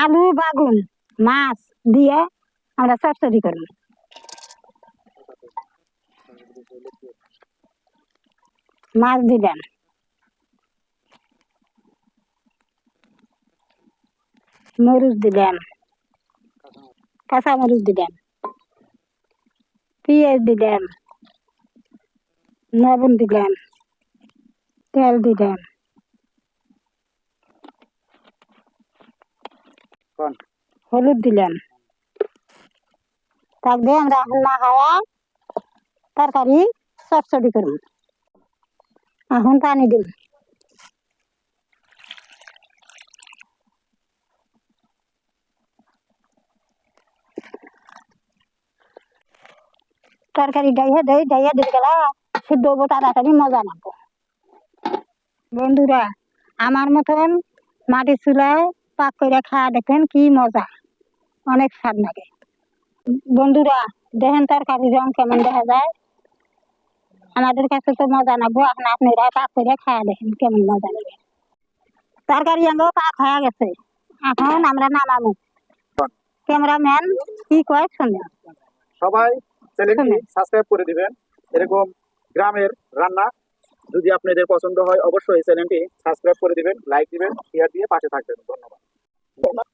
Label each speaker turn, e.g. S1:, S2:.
S1: আলু বাগুন মাছ দিয়ে আমরা চচ্চড়ি করি। মাছ দিলেন, মরিচ দিলেন, কাঁচা মরিচ দিলেন, পেঁয়াজ দিলেন, লবণ দিলেন, তেল দিলেন, হলুদ দিলেন। তারপরে আমরা এখন না খাওয়া তরকারি চচ্চড়ি করুন। এখন পানি দিন। তরকারি ডাইয়া দিতে গেলে সিদ্ধ হবো, তাড়াতাড়ি মজা নাবো। বন্ধুরা, আমার মতন মাটির চুলায় পাক করে খাওয়া দেখেন কি মজা, অনেক স্বাদ লাগে। বন্ধুরা দেখেন তরকারির রং কেমন দেখা যায়। আমাদের কাছে তো মজা নাবো, এখন আপনারা পাক করে খাওয়া দেখেন কেমন মজা লাগে। তরকারি আমরা পাক হয়ে গেছে, এখন আমরা নামাবো। ক্যামেরাম্যান কি কয় শুনে।
S2: সবাই চ্যানেলটি সাবস্ক্রাইব করে দিবেন। এরকম গ্রামের রান্না যদি আপনাদের পছন্দ হয় অবশ্যই চ্যানেলটি সাবস্ক্রাইব করে দিবেন, লাইক দিবেন, শেয়ার দিয়ে পাশে থাকবেন। ধন্যবাদ।